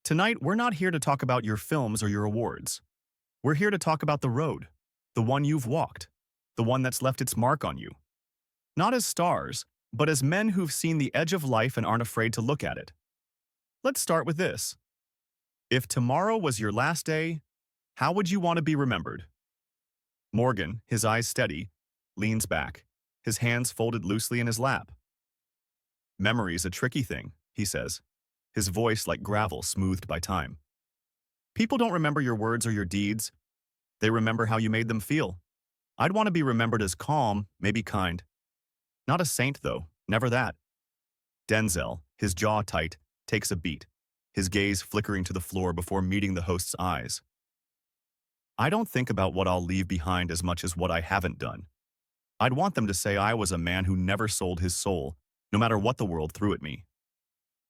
Tonight, we're not here to talk about your films or your awards. We're here to talk about the road, the one you've walked, the one that's left its mark on you. Not as stars, but as men who've seen the edge of life and aren't afraid to look at it. Let's start with this. If tomorrow was your last day, how would you want to be remembered? Morgan, his eyes steady, leans back, his hands folded loosely in his lap. Memory's a tricky thing, he says, his voice like gravel smoothed by time. People don't remember your words or your deeds. They remember how you made them feel. I'd want to be remembered as calm, maybe kind. Not a saint, though, never that. Denzel, his jaw tight, takes a beat, his gaze flickering to the floor before meeting the host's eyes. I don't think about what I'll leave behind as much as what I haven't done. I'd want them to say I was a man who never sold his soul, no matter what the world threw at me.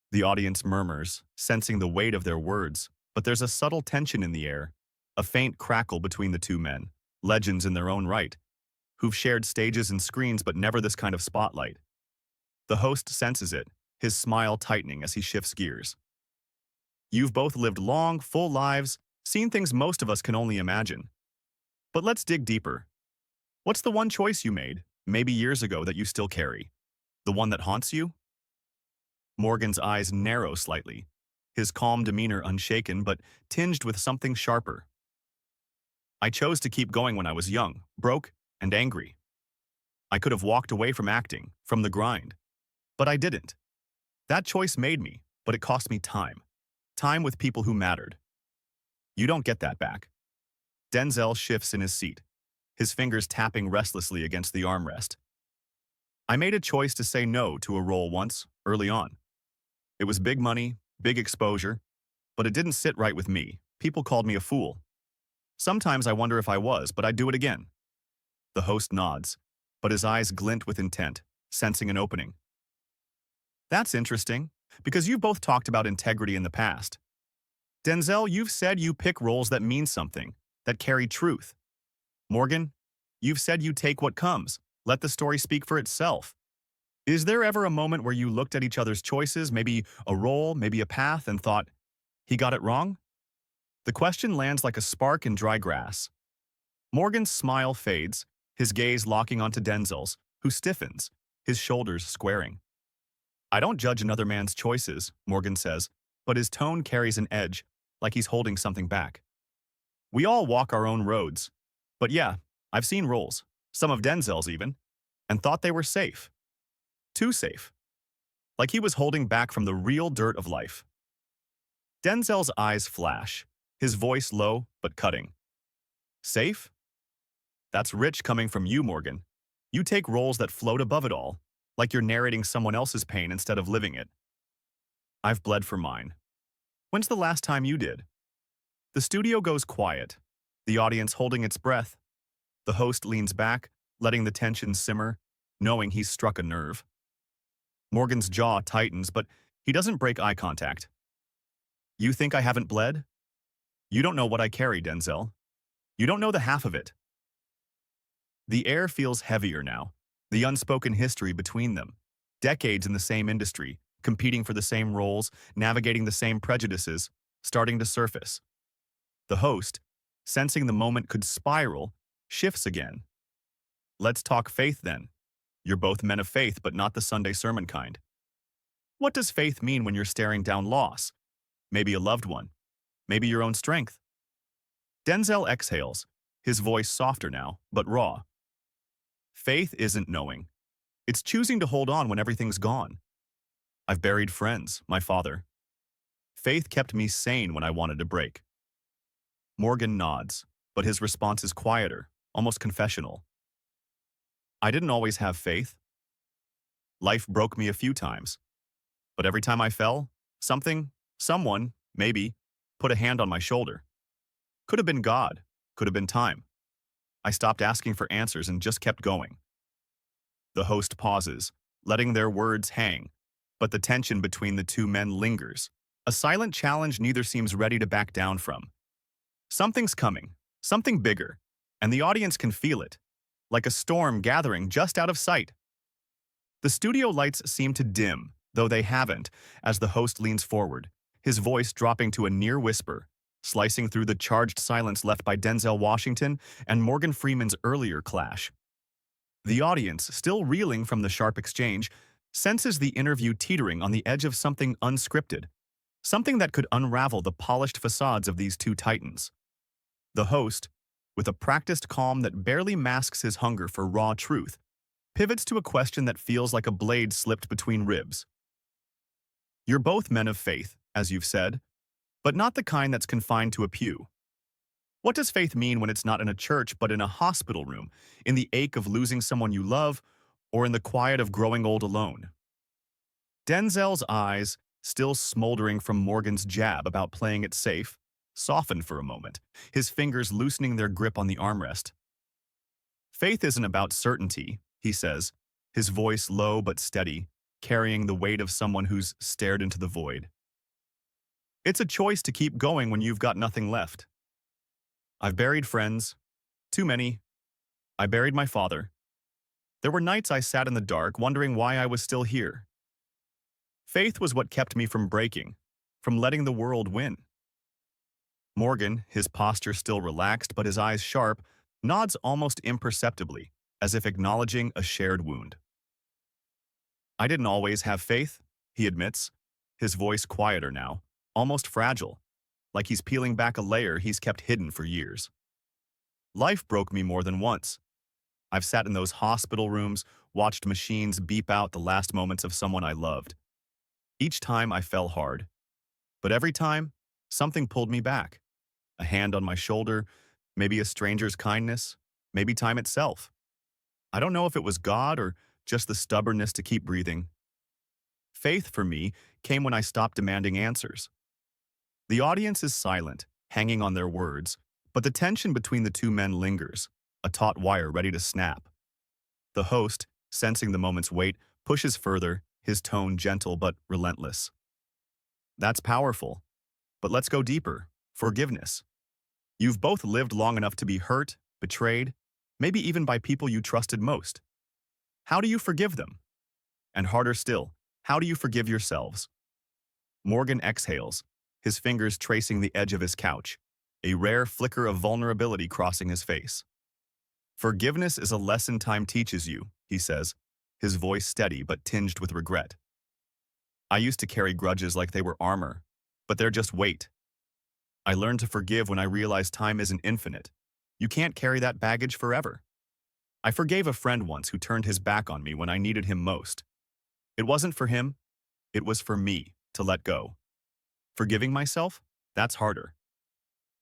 The audience murmurs, sensing the weight of their words, but there's a subtle tension in the air, a faint crackle between the two men, legends in their own right, who've shared stages and screens but never this kind of spotlight. The host senses it, his smile tightening as he shifts gears. You've both lived long, full lives, seen things most of us can only imagine. But let's dig deeper. What's the one choice you made, maybe years ago, that you still carry? The one that haunts you? Morgan's eyes narrow slightly, his calm demeanor unshaken but tinged with something sharper. I chose to keep going when I was young, broke, and angry. I could have walked away from acting, from the grind. But I didn't. That choice made me, but it cost me time. Time with people who mattered. You don't get that back. Denzel shifts in his seat, his fingers tapping restlessly against the armrest. I made a choice to say no to a role once, early on. It was big money, big exposure, but it didn't sit right with me. People called me a fool. Sometimes I wonder if I was, but I'd do it again. The host nods, but his eyes glint with intent, sensing an opening. That's interesting, because you've both talked about integrity in the past. Denzel, you've said you pick roles that mean something, that carry truth. Morgan, you've said you take what comes, let the story speak for itself. Is there ever a moment where you looked at each other's choices, maybe a role, maybe a path, and thought, he got it wrong? The question lands like a spark in dry grass. Morgan's smile fades, his gaze locking onto Denzel's, who stiffens, his shoulders squaring. I don't judge another man's choices, Morgan says, but his tone carries an edge, like he's holding something back. We all walk our own roads. But yeah, I've seen roles, some of Denzel's even, and thought they were safe. Too safe. Like he was holding back from the real dirt of life. Denzel's eyes flash, his voice low but cutting. Safe? That's rich coming from you, Morgan. You take roles that float above it all, like you're narrating someone else's pain instead of living it. I've bled for mine. When's the last time you did? The studio goes quiet, the audience holding its breath. The host leans back, letting the tension simmer, knowing he's struck a nerve. Morgan's jaw tightens, but he doesn't break eye contact. You think I haven't bled? You don't know what I carry, Denzel. You don't know the half of it. The air feels heavier now, the unspoken history between them. Decades in the same industry, competing for the same roles, navigating the same prejudices, starting to surface. The host, sensing the moment could spiral, shifts again. Let's talk faith then. You're both men of faith, but not the Sunday sermon kind. What does faith mean when you're staring down loss? Maybe a loved one. Maybe your own strength. Denzel exhales, his voice softer now, but raw. Faith isn't knowing. It's choosing to hold on when everything's gone. I've buried friends, my father. Faith kept me sane when I wanted to break. Morgan nods, but his response is quieter, almost confessional. I didn't always have faith. Life broke me a few times. But every time I fell, someone, maybe, put a hand on my shoulder. Could have been God, could have been time. I stopped asking for answers and just kept going. The host pauses, letting their words hang, but the tension between the two men lingers, a silent challenge neither seems ready to back down from. Something's coming, something bigger, and the audience can feel it, like a storm gathering just out of sight. The studio lights seem to dim, though they haven't, as the host leans forward, his voice dropping to a near whisper, slicing through the charged silence left by Denzel Washington and Morgan Freeman's earlier clash. The audience, still reeling from the sharp exchange, senses the interview teetering on the edge of something unscripted, something that could unravel the polished facades of these two titans. The host, with a practiced calm that barely masks his hunger for raw truth, pivots to a question that feels like a blade slipped between ribs. You're both men of faith, as you've said, but not the kind that's confined to a pew. What does faith mean when it's not in a church but in a hospital room, in the ache of losing someone you love, or in the quiet of growing old alone? Denzel's eyes, still smoldering from Morgan's jab about playing it safe, softened for a moment, his fingers loosening their grip on the armrest. Faith isn't about certainty, he says, his voice low but steady, carrying the weight of someone who's stared into the void. It's a choice to keep going when you've got nothing left. I've buried friends. Too many. I buried my father. There were nights I sat in the dark, wondering why I was still here. Faith was what kept me from breaking, from letting the world win. Morgan, his posture still relaxed but his eyes sharp, nods almost imperceptibly, as if acknowledging a shared wound. I didn't always have faith, he admits, his voice quieter now, almost fragile, like he's peeling back a layer he's kept hidden for years. Life broke me more than once. I've sat in those hospital rooms, watched machines beep out the last moments of someone I loved. Each time I fell hard. But every time, something pulled me back. A hand on my shoulder, maybe a stranger's kindness, maybe time itself. I don't know if it was God or just the stubbornness to keep breathing. Faith, for me, came when I stopped demanding answers. The audience is silent, hanging on their words, but the tension between the two men lingers, a taut wire ready to snap. The host, sensing the moment's weight, pushes further, his tone gentle but relentless. That's powerful. But let's go deeper. Forgiveness. You've both lived long enough to be hurt, betrayed, maybe even by people you trusted most. How do you forgive them? And harder still, how do you forgive yourselves? Morgan exhales, his fingers tracing the edge of his couch, a rare flicker of vulnerability crossing his face. Forgiveness is a lesson time teaches you, he says, his voice steady but tinged with regret. I used to carry grudges like they were armor, but they're just weight. I learned to forgive when I realized time isn't infinite. You can't carry that baggage forever. I forgave a friend once who turned his back on me when I needed him most. It wasn't for him, it was for me to let go. Forgiving myself? That's harder.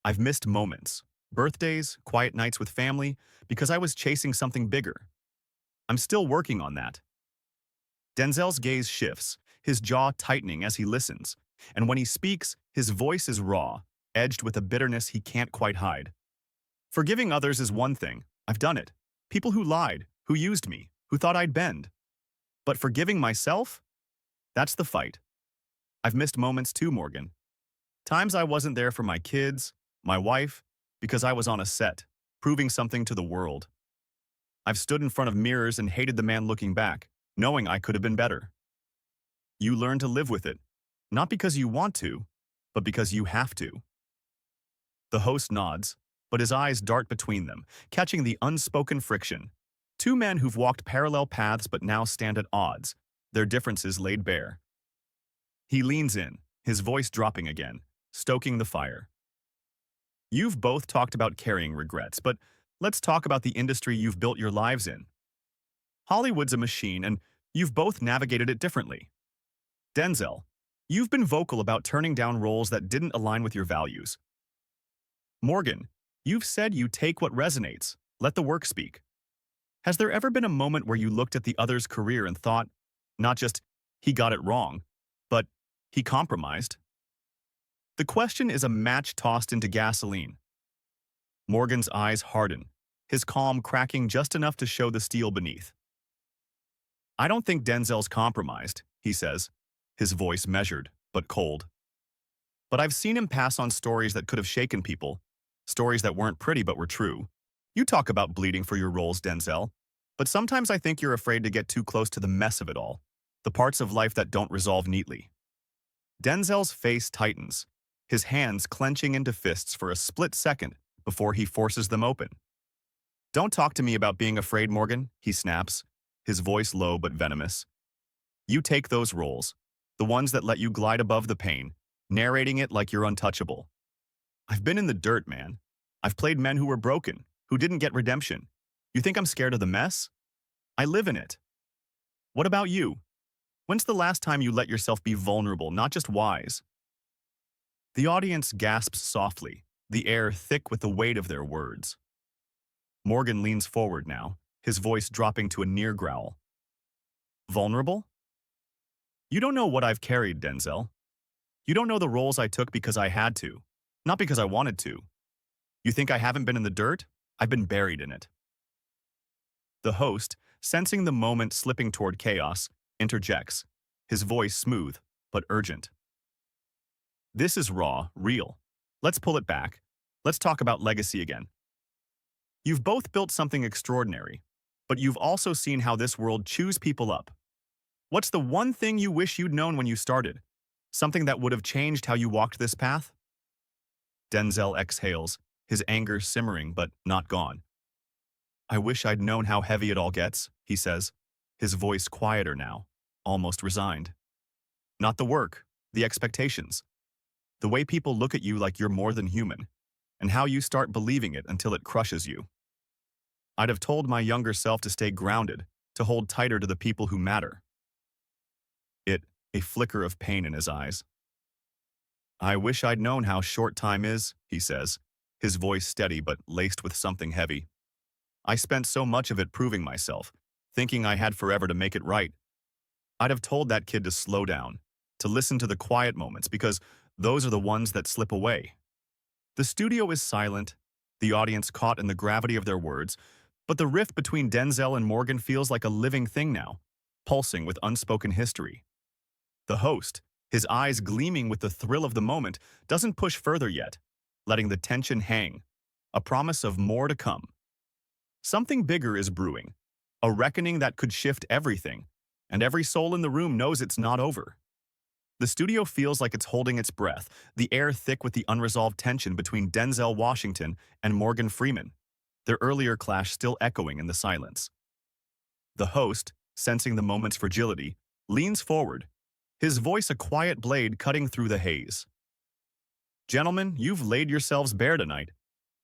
I've missed moments, birthdays, quiet nights with family, because I was chasing something bigger. I'm still working on that. Denzel's gaze shifts, his jaw tightening as he listens, and when he speaks, his voice is raw, edged with a bitterness he can't quite hide. Forgiving others is one thing. I've done it. People who lied, who used me, who thought I'd bend. But forgiving myself? That's the fight. I've missed moments too, Morgan. Times I wasn't there for my kids, my wife, because I was on a set, proving something to the world. I've stood in front of mirrors and hated the man looking back, knowing I could have been better. You learn to live with it, not because you want to, but because you have to. The host nods, but his eyes dart between them, catching the unspoken friction. Two men who've walked parallel paths but now stand at odds, their differences laid bare. He leans in, his voice dropping again, stoking the fire. You've both talked about carrying regrets, but let's talk about the industry you've built your lives in. Hollywood's a machine, and you've both navigated it differently. Denzel, you've been vocal about turning down roles that didn't align with your values. Morgan, you've said you take what resonates, let the work speak. Has there ever been a moment where you looked at the other's career and thought, not just, he got it wrong, but he compromised? The question is a match tossed into gasoline. Morgan's eyes harden, his calm cracking just enough to show the steel beneath. I don't think Denzel's compromised, he says, his voice measured, but cold. But I've seen him pass on stories that could have shaken people, stories that weren't pretty but were true. You talk about bleeding for your roles, Denzel, but sometimes I think you're afraid to get too close to the mess of it all, the parts of life that don't resolve neatly. Denzel's face tightens, his hands clenching into fists for a split second before he forces them open. "Don't talk to me about being afraid, Morgan," he snaps, his voice low but venomous. "You take those roles, the ones that let you glide above the pain, narrating it like you're untouchable. I've been in the dirt, man. I've played men who were broken, who didn't get redemption. You think I'm scared of the mess? I live in it. What about you? When's the last time you let yourself be vulnerable, not just wise?" The audience gasps softly, the air thick with the weight of their words. Morgan leans forward now, his voice dropping to a near growl. "Vulnerable? You don't know what I've carried, Denzel. You don't know the roles I took because I had to, not because I wanted to. You think I haven't been in the dirt? I've been buried in it." The host, sensing the moment slipping toward chaos, interjects, his voice smooth but urgent. "This is raw, real. Let's pull it back. Let's talk about legacy again. You've both built something extraordinary, but you've also seen how this world chews people up. What's the one thing you wish you'd known when you started? Something that would have changed how you walked this path?" Denzel exhales, his anger simmering but not gone. "I wish I'd known how heavy it all gets," he says, his voice quieter now, almost resigned. "Not the work, the expectations. The way people look at you like you're more than human, and how you start believing it until it crushes you. I'd have told my younger self to stay grounded, to hold tighter to the people who matter." A flicker of pain in his eyes. "I wish I'd known how short time is," he says, his voice steady but laced with something heavy. "I spent so much of it proving myself, thinking I had forever to make it right. I'd have told that kid to slow down, to listen to the quiet moments, because those are the ones that slip away." The studio is silent, the audience caught in the gravity of their words, but the rift between Denzel and Morgan feels like a living thing now, pulsing with unspoken history. The host, his eyes gleaming with the thrill of the moment, doesn't push further yet, letting the tension hang, a promise of more to come. Something bigger is brewing, a reckoning that could shift everything, and every soul in the room knows it's not over. The studio feels like it's holding its breath, the air thick with the unresolved tension between Denzel Washington and Morgan Freeman, their earlier clash still echoing in the silence. The host, sensing the moment's fragility, leans forward, his voice a quiet blade cutting through the haze. "Gentlemen, you've laid yourselves bare tonight.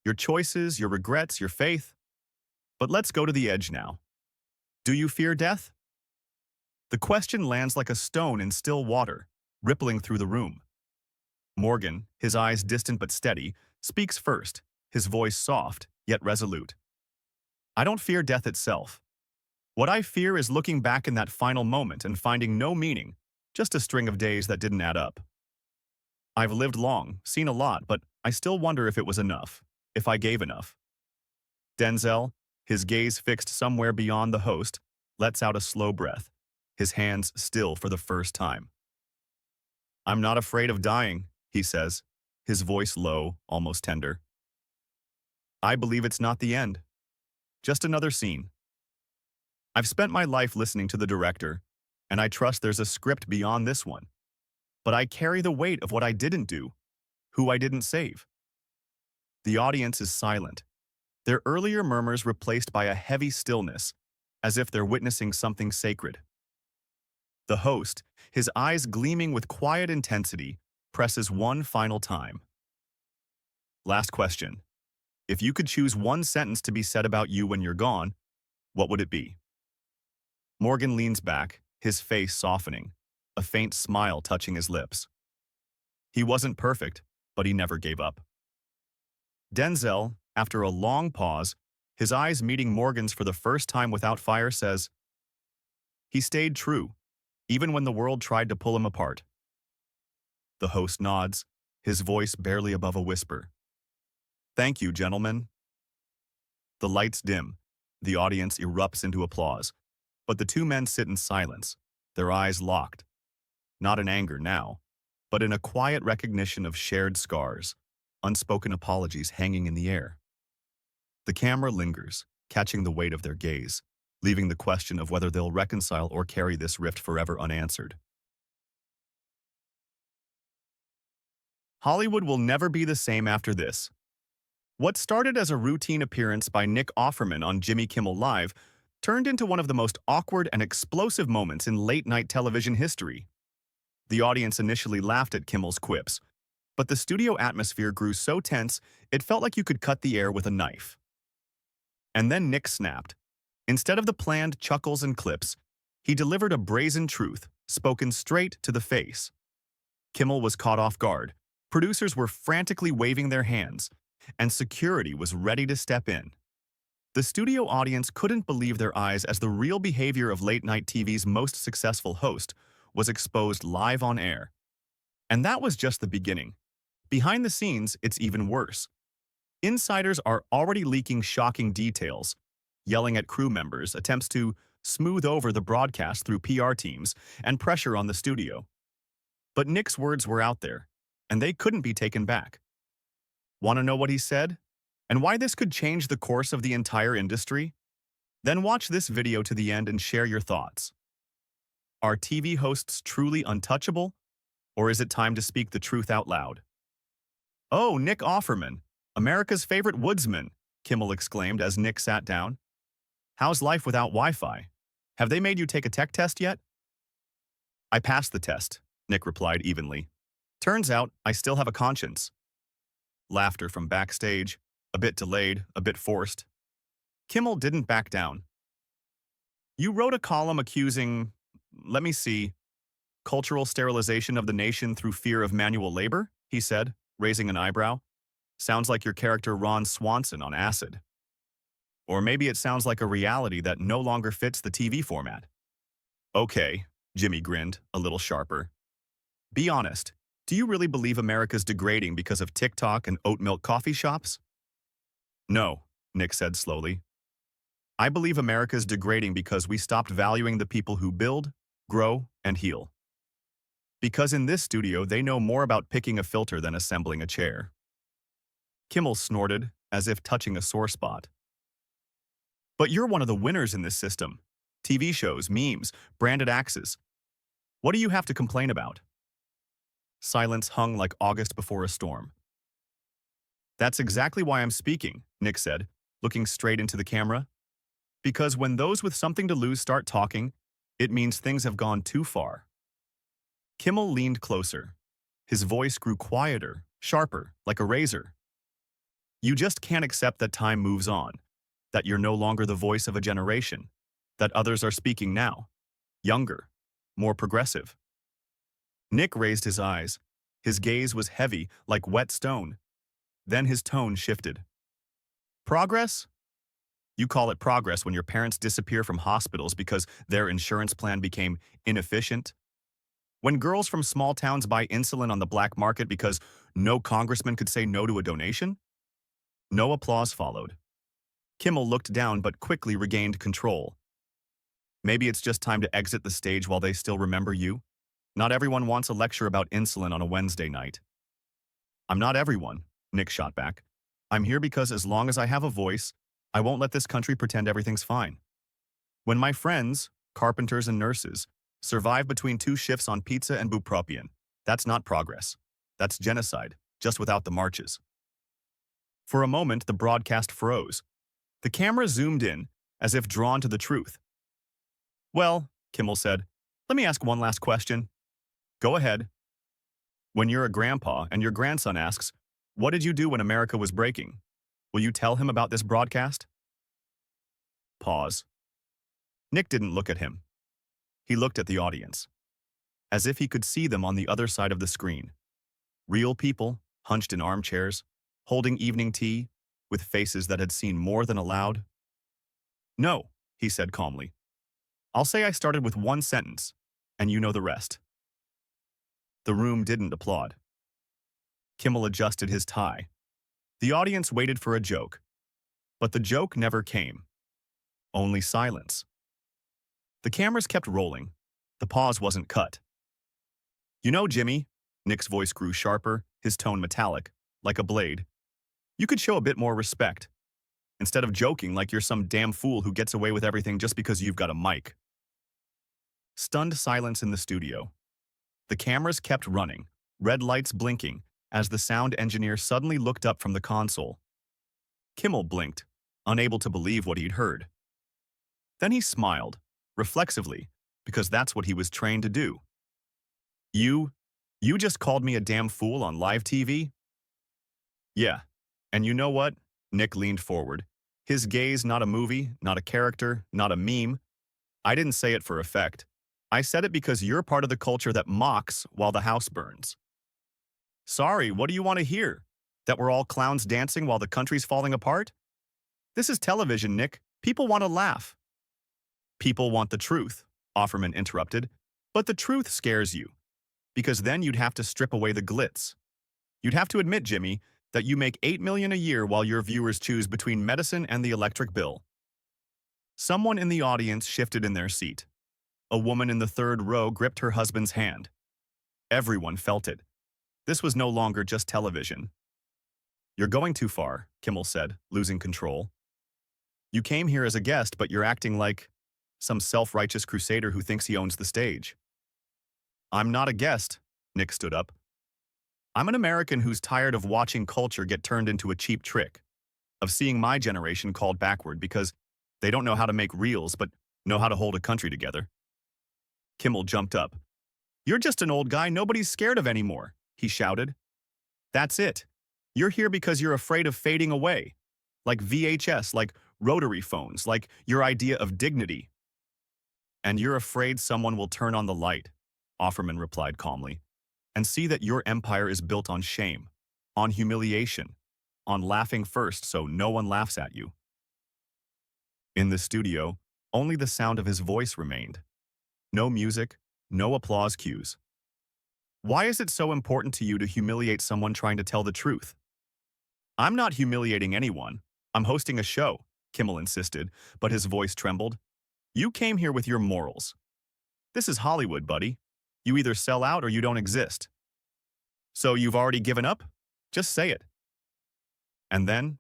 Your choices, your regrets, your faith. But let's go to the edge now. Do you fear death?" The question lands like a stone in still water, rippling through the room. Morgan, his eyes distant but steady, speaks first, his voice soft, yet resolute. "I don't fear death itself. What I fear is looking back in that final moment and finding no meaning, just a string of days that didn't add up. I've lived long, seen a lot, but I still wonder if it was enough, if I gave enough." Denzel, his gaze fixed somewhere beyond the host, lets out a slow breath, his hands still for the first time. "I'm not afraid of dying," he says, his voice low, almost tender. "I believe it's not the end. Just another scene. I've spent my life listening to the director, and I trust there's a script beyond this one. But I carry the weight of what I didn't do, who I didn't save." The audience is silent, their earlier murmurs replaced by a heavy stillness, as if they're witnessing something sacred. The host, his eyes gleaming with quiet intensity, presses one final time. "Last question. If you could choose one sentence to be said about you when you're gone, what would it be?" Morgan leans back, his face softening, a faint smile touching his lips. He wasn't perfect, but he never gave up. Denzel, after a long pause, his eyes meeting Morgan's for the first time without fire, says, "He stayed true, even when the world tried to pull him apart." The host nods, his voice barely above a whisper. "Thank you, gentlemen." The lights dim, the audience erupts into applause, but the two men sit in silence, their eyes locked, not in anger now, but in a quiet recognition of shared scars, unspoken apologies hanging in the air. The camera lingers, catching the weight of their gaze, leaving the question of whether they'll reconcile or carry this rift forever unanswered. Hollywood will never be the same after this. What started as a routine appearance by Nick Offerman on Jimmy Kimmel Live turned into one of the most awkward and explosive moments in late-night television history. The audience initially laughed at Kimmel's quips, but the studio atmosphere grew so tense it felt like you could cut the air with a knife. And then Nick snapped. Instead of the planned chuckles and clips, he delivered a brazen truth, spoken straight to the face. Kimmel was caught off guard. Producers were frantically waving their hands, and security was ready to step in. The studio audience couldn't believe their eyes as the real behavior of late-night TV's most successful host was exposed live on air. And that was just the beginning. Behind the scenes, it's even worse. Insiders are already leaking shocking details, yelling at crew members, attempts to smooth over the broadcast through PR teams, and pressure on the studio. But Nick's words were out there, and they couldn't be taken back. Want to know what he said? And why this could change the course of the entire industry? Then watch this video to the end and share your thoughts. Are TV hosts truly untouchable? Or is it time to speak the truth out loud? "Oh, Nick Offerman, America's favorite woodsman," Kimmel exclaimed as Nick sat down. "How's life without Wi-Fi? Have they made you take a tech test yet?" "I passed the test," Nick replied evenly. "Turns out I still have a conscience." Laughter from backstage, a bit delayed, a bit forced. Kimmel didn't back down. "You wrote a column accusing, let me see, cultural sterilization of the nation through fear of manual labor?" he said, raising an eyebrow. "Sounds like your character Ron Swanson on acid. Or maybe it sounds like a reality that no longer fits the TV format." "Okay," Jimmy grinned, a little sharper. "Be honest, do you really believe America's degrading because of TikTok and oat milk coffee shops?" "No," Nick said slowly. "I believe America's degrading because we stopped valuing the people who build, grow, and heal. Because in this studio, they know more about picking a filter than assembling a chair." Kimmel snorted, as if touching a sore spot. "But you're one of the winners in this system. TV shows, memes, branded axes. What do you have to complain about?" Silence hung like August before a storm. "That's exactly why I'm speaking," Nick said, looking straight into the camera. "Because when those with something to lose start talking, it means things have gone too far." Kimmel leaned closer. His voice grew quieter, sharper, like a razor. "You just can't accept that time moves on, that you're no longer the voice of a generation, that others are speaking now, younger, more progressive." Nick raised his eyes. His gaze was heavy, like wet stone. Then his tone shifted. "Progress? You call it progress when your parents disappear from hospitals because their insurance plan became inefficient? When girls from small towns buy insulin on the black market because no congressman could say no to a donation?" No applause followed. Kimmel looked down but quickly regained control. "Maybe it's just time to exit the stage while they still remember you? Not everyone wants a lecture about insulin on a Wednesday night." "I'm not everyone," Nick shot back. "I'm here because as long as I have a voice, I won't let this country pretend everything's fine. When my friends, carpenters and nurses, survive between 2 shifts on pizza and bupropion, that's not progress. That's genocide, just without the marches." For a moment, the broadcast froze. The camera zoomed in, as if drawn to the truth. "Well," Kimmel said, "let me ask one last question." "Go ahead." "When you're a grandpa and your grandson asks, 'What did you do when America was breaking?' will you tell him about this broadcast?" Pause. Nick didn't look at him. He looked at the audience, as if he could see them on the other side of the screen. Real people, hunched in armchairs, holding evening tea, with faces that had seen more than allowed. "No," he said calmly. "I'll say I started with one sentence, and you know the rest." The room didn't applaud. Kimmel adjusted his tie. The audience waited for a joke, but the joke never came. Only silence. The cameras kept rolling. The pause wasn't cut. "You know, Jimmy," Nick's voice grew sharper, his tone metallic, like a blade. "You could show a bit more respect, instead of joking like you're some damn fool who gets away with everything just because you've got a mic." Stunned silence in the studio. The cameras kept running, red lights blinking, as the sound engineer suddenly looked up from the console. Kimmel blinked, unable to believe what he'd heard. Then he smiled, reflexively, because that's what he was trained to do. You? You just called me a damn fool on live TV? Yeah. And you know what? Nick leaned forward. His gaze not a movie, not a character, not a meme. I didn't say it for effect. I said it because you're part of the culture that mocks while the house burns. Sorry, what do you want to hear? That we're all clowns dancing while the country's falling apart? This is television, Nick. People want to laugh. People want the truth, Offerman interrupted. But the truth scares you, because then you'd have to strip away the glitz. You'd have to admit, Jimmy, that you make $8 million a year while your viewers choose between medicine and the electric bill. Someone in the audience shifted in their seat. A woman in the third row gripped her husband's hand. Everyone felt it. This was no longer just television. You're going too far, Kimmel said, losing control. You came here as a guest, but you're acting like some self-righteous crusader who thinks he owns the stage. I'm not a guest, Nick stood up. I'm an American who's tired of watching culture get turned into a cheap trick, of seeing my generation called backward because they don't know how to make reels but know how to hold a country together. Kimmel jumped up. You're just an old guy nobody's scared of anymore, he shouted. That's it. You're here because you're afraid of fading away. Like VHS, like rotary phones, like your idea of dignity. And you're afraid someone will turn on the light, Offerman replied calmly, and see that your empire is built on shame, on humiliation, on laughing first so no one laughs at you. In the studio, only the sound of his voice remained. No music, no applause cues. Why is it so important to you to humiliate someone trying to tell the truth? I'm not humiliating anyone. I'm hosting a show, Kimmel insisted, but his voice trembled. You came here with your morals. This is Hollywood, buddy. You either sell out or you don't exist. So you've already given up? Just say it. And then,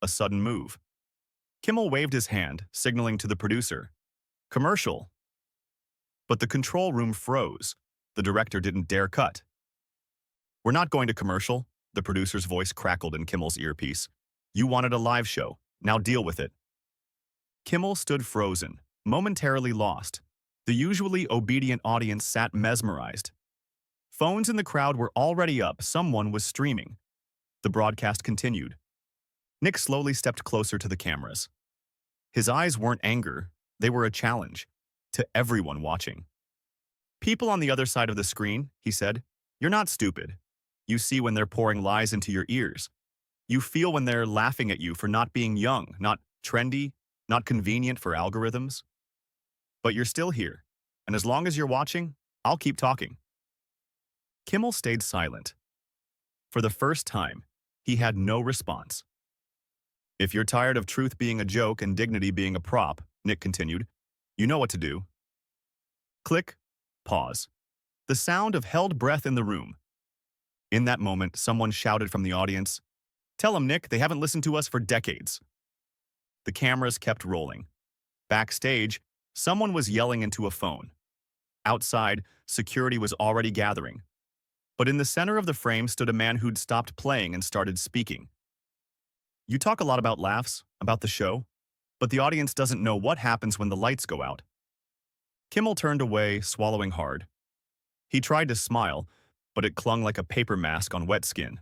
a sudden move. Kimmel waved his hand, signaling to the producer. Commercial. But the control room froze. The director didn't dare cut. We're not going to commercial, the producer's voice crackled in Kimmel's earpiece. You wanted a live show. Now deal with it. Kimmel stood frozen, momentarily lost. The usually obedient audience sat mesmerized. Phones in the crowd were already up. Someone was streaming. The broadcast continued. Nick slowly stepped closer to the cameras. His eyes weren't anger. They were a challenge to everyone watching. People on the other side of the screen, he said, you're not stupid. You see when they're pouring lies into your ears. You feel when they're laughing at you for not being young, not trendy, not convenient for algorithms. But you're still here, and as long as you're watching, I'll keep talking. Kimmel stayed silent. For the first time, he had no response. If you're tired of truth being a joke and dignity being a prop, Nick continued, you know what to do. Click. Pause. The sound of held breath in the room. In that moment, someone shouted from the audience, Tell them, Nick, they haven't listened to us for decades. The cameras kept rolling. Backstage, someone was yelling into a phone. Outside, security was already gathering. But in the center of the frame stood a man who'd stopped playing and started speaking. You talk a lot about laughs, about the show, but the audience doesn't know what happens when the lights go out. Kimmel turned away, swallowing hard. He tried to smile, but it clung like a paper mask on wet skin.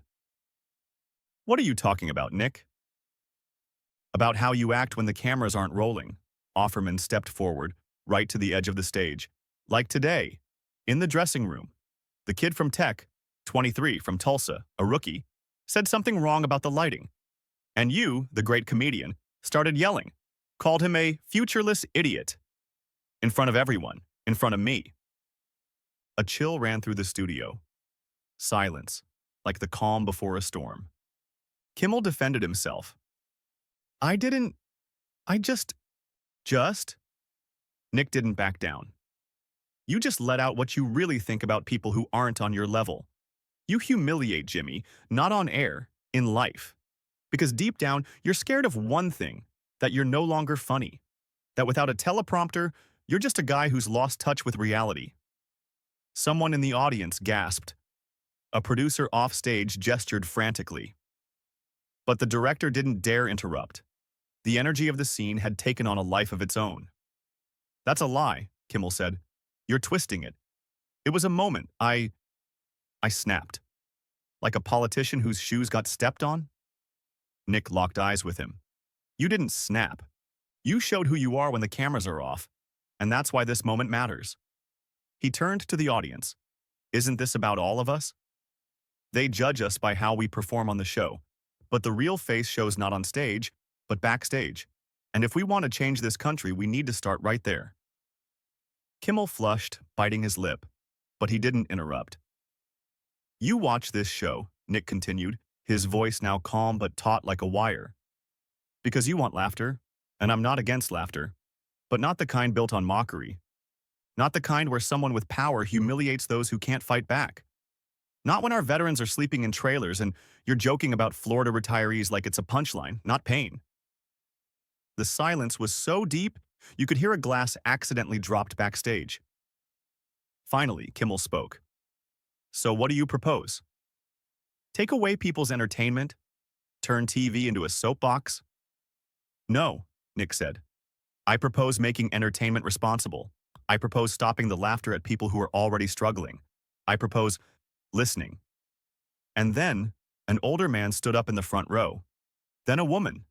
What are you talking about, Nick? About how you act when the cameras aren't rolling. Offerman stepped forward, right to the edge of the stage. Like today, in the dressing room. The kid from Tech, 23, from Tulsa, a rookie, said something wrong about the lighting. And you, the great comedian, started yelling, called him a futureless idiot. In front of everyone, in front of me. A chill ran through the studio. Silence, like the calm before a storm. Kimmel defended himself. I just. Nick didn't back down. You just let out what you really think about people who aren't on your level. You humiliate Jimmy, not on air, in life. Because deep down, you're scared of one thing, that you're no longer funny. That without a teleprompter, you're just a guy who's lost touch with reality. Someone in the audience gasped. A producer offstage gestured frantically. But the director didn't dare interrupt. The energy of the scene had taken on a life of its own. That's a lie, Kimmel said. You're twisting it. It was a moment. I snapped. Like a politician whose shoes got stepped on? Nick locked eyes with him. You didn't snap. You showed who you are when the cameras are off, and that's why this moment matters. He turned to the audience. Isn't this about all of us? They judge us by how we perform on the show, but the real face shows not on stage, but backstage. And if we want to change this country, we need to start right there. Kimmel flushed, biting his lip, but he didn't interrupt. You watch this show, Nick continued, his voice now calm but taut like a wire. Because you want laughter, and I'm not against laughter, but not the kind built on mockery. Not the kind where someone with power humiliates those who can't fight back. Not when our veterans are sleeping in trailers and you're joking about Florida retirees like it's a punchline, not pain. The silence was so deep, you could hear a glass accidentally dropped backstage. Finally, Kimmel spoke. So what do you propose? Take away people's entertainment? Turn TV into a soapbox? No, Nick said. I propose making entertainment responsible. I propose stopping the laughter at people who are already struggling. I propose listening. And then, an older man stood up in the front row. Then a woman.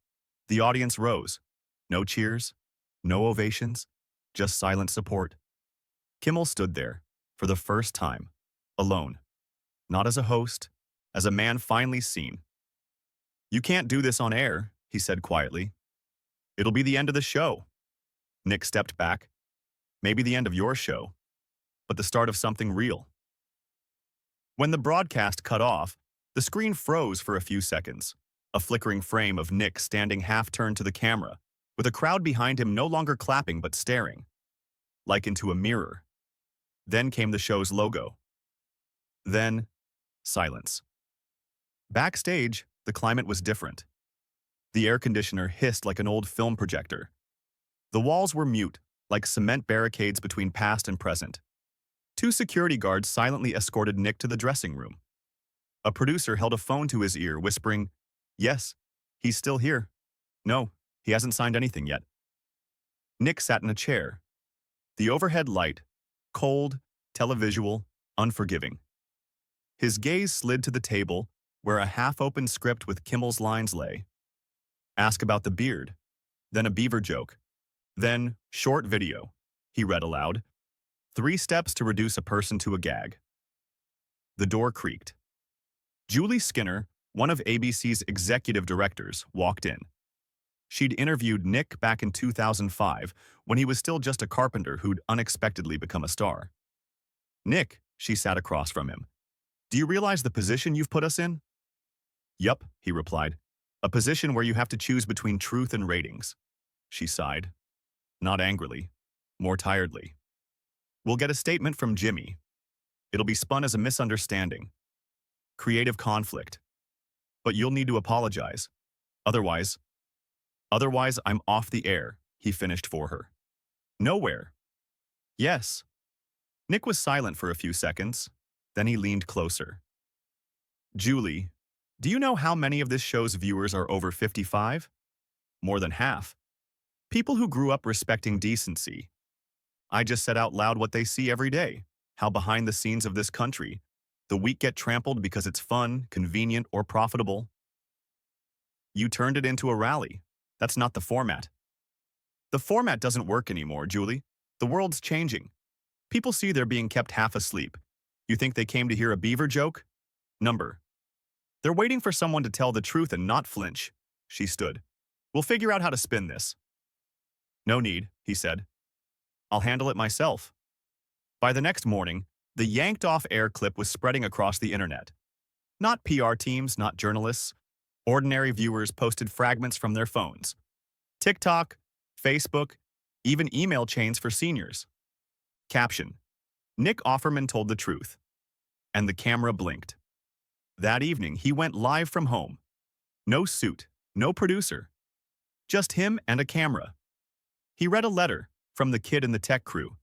The audience rose. No cheers, no ovations, just silent support. Kimmel stood there, for the first time, alone. Not as a host, as a man finally seen. You can't do this on air, he said quietly. It'll be the end of the show. Nick stepped back. Maybe the end of your show, but the start of something real. When the broadcast cut off, the screen froze for a few seconds, a flickering frame of Nick standing half-turned to the camera, with a crowd behind him no longer clapping but staring, like into a mirror. Then came the show's logo. Then, silence. Backstage, the climate was different. The air conditioner hissed like an old film projector. The walls were mute, like cement barricades between past and present. Two security guards silently escorted Nick to the dressing room. A producer held a phone to his ear, whispering, "Yes, he's still here. No, he hasn't signed anything yet." Nick sat in a chair. The overhead light, cold, televisual, unforgiving. His gaze slid to the table, where a half-open script with Kimmel's lines lay. Ask about the beard, then a beaver joke, then short video, he read aloud. 3 steps to reduce a person to a gag. The door creaked. Julie Skinner, one of ABC's executive directors, walked in. She'd interviewed Nick back in 2005 when he was still just a carpenter who'd unexpectedly become a star. Nick, she sat across from him. Do you realize the position you've put us in? Yup, he replied. A position where you have to choose between truth and ratings. She sighed. Not angrily, more tiredly. We'll get a statement from Jimmy. It'll be spun as a misunderstanding. Creative conflict. But you'll need to apologize. Otherwise, I'm off the air, he finished for her. Nowhere. Yes. Nick was silent for a few seconds. Then he leaned closer. Julie, do you know how many of this show's viewers are over 55? More than half. People who grew up respecting decency. I just said out loud what they see every day, how behind the scenes of this country, the weak get trampled because it's fun, convenient, or profitable. You turned it into a rally. That's not the format. The format doesn't work anymore, Julie. The world's changing. People see they're being kept half asleep. You think they came to hear a beaver joke? Number. They're waiting for someone to tell the truth and not flinch. She stood. We'll figure out how to spin this. No need, he said. I'll handle it myself. By the next morning, the yanked-off air clip was spreading across the internet. Not PR teams, not journalists. Ordinary viewers posted fragments from their phones. TikTok, Facebook, even email chains for seniors. Caption: Nick Offerman told the truth. And the camera blinked. That evening, he went live from home. No suit, no producer. Just him and a camera. He read a letter from the kid in the tech crew.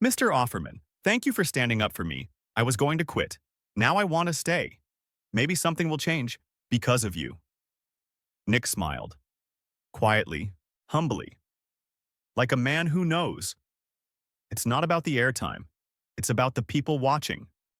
Mr. Offerman, thank you for standing up for me. I was going to quit. Now I want to stay. Maybe something will change because of you. Nick smiled, quietly, humbly, like a man who knows. It's not about the airtime. It's about the people watching.